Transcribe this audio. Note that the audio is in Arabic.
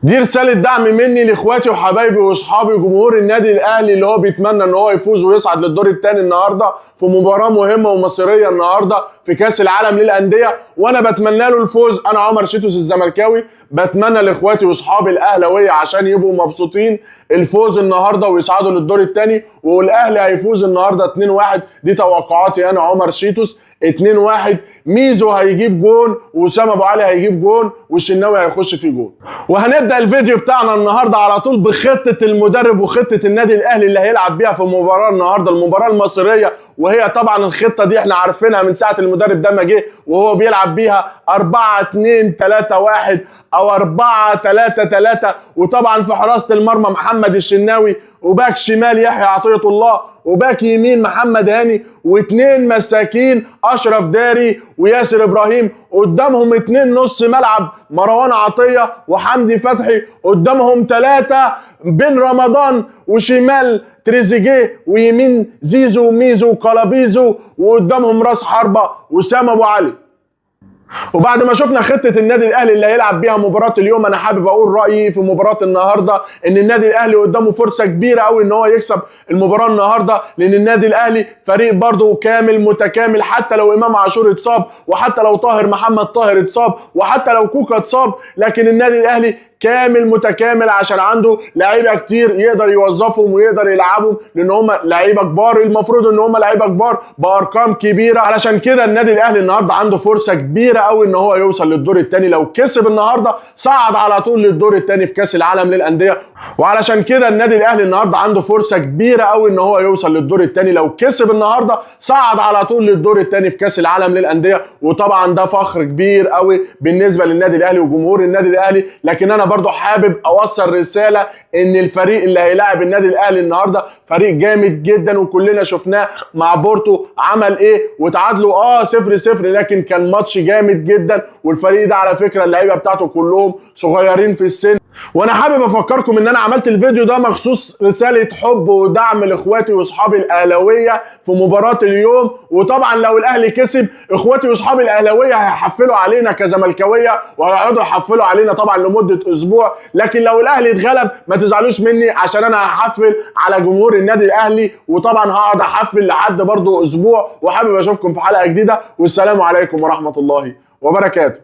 دي رسالة دعم مني لاخواتي وحبايبي واصحابي وجمهور النادي الاهلي اللي هو بيتمنى ان هو يفوز ويصعد للدور الثاني النهارده في مباراة مهمة ومصيرية النهارده في كأس العالم للأندية، وانا بتمنى له الفوز. انا عمر شيتوس الزملكاوي بتمنى لاخواتي واصحابي الاهلاويه عشان يبقوا مبسوطين الفوز النهارده ويصعدوا للدور الثاني، والاهلي هيفوز النهارده 2-1. دي توقعاتي انا عمر شيتوس، 2-1. ميزو هيجيب جون، واسام ابو علي هيجيب جون، والشناوي هيخش فيه جون. وهنبدا الفيديو بتاعنا النهارده على طول بخطه المدرب وخطه النادي الاهلي اللي هيلعب بيها في المباراه النهارده، المباراه المصيريه. وهي طبعا الخطه دي احنا عارفينها من ساعه المدرب ده ما جه وهو بيلعب بيها 4-2-3-1 او 4-3-3. وطبعا في حراسه المرمى محمد الشناوي، وباك شمال يحيى عطيه الله، وباك يمين محمد هاني، واثنين مساكين اشرف داري وياسر ابراهيم. قدامهم اثنين نص ملعب مروان عطيه وحمدي فتحي. قدامهم ثلاثه بن رمضان، وشمال تريزيجيه، ويمين زيزو وميزو وكالابيزو، وقدامهم راس حربه وسام ابو علي. وبعد ما شفنا خطة النادي الأهلي اللي هيلعب بيها مباراة اليوم، أنا حابب أقول رأيي في مباراة النهاردة إن النادي الأهلي قدامه فرصة كبيرة أوي إن هو يكسب المباراة النهاردة، لأن النادي الأهلي فريق برضه كامل متكامل. حتى لو إمام عاشور اتصاب، وحتى لو محمد طاهر اتصاب، وحتى لو كوكا اتصاب، لكن النادي الأهلي كامل متكامل عشان عنده لعيبه كتير يقدر يوظفهم ويقدر يلعبهم، لان هم لعيبه كبار. المفروض ان هم لعيبه كبار بارقام كبيره. علشان كده النادي الاهلي النهارده عنده فرصه كبيره قوي ان هو يوصل للدور الثاني. لو كسب النهارده صعد على طول للدور الثاني في كاس العالم للانديه. وعلشان كده النادي الاهلي النهارده عنده فرصه كبيره قوي ان هو يوصل للدور الثاني. لو كسب النهارده صعد على طول للدور الثاني في كاس العالم للانديه. وطبعا ده فخر كبير قوي بالنسبه للنادي الاهلي وجمهور النادي الاهلي. لكن انا برضو حابب اوصل رساله ان الفريق اللي هيلاعب النادي الاهلي النهارده فريق جامد جدا، وكلنا شفناه مع بورتو عمل ايه، وتعادلوا 0-0، لكن كان ماتش جامد جدا. والفريق ده على فكره اللعيبه بتاعته كلهم صغيرين في السن. وانا حابب افكركم ان انا عملت الفيديو ده مخصوص رساله حب ودعم لاخواتي واصحابي الاهلاويه في مباراه اليوم. وطبعا لو الاهلي كسب، اخواتي واصحابي الاهلاويه هيحفلوا علينا كزملكاويه، وهيقعدوا يحفلوا علينا طبعا لمده اسبوع. لكن لو الاهلي اتغلب ما تزعلوش مني، عشان انا هحفل على جمهور النادي الاهلي، وطبعا هقعد احفل لحد برضو اسبوع. وحابب اشوفكم في حلقه جديده، والسلام عليكم ورحمه الله وبركاته.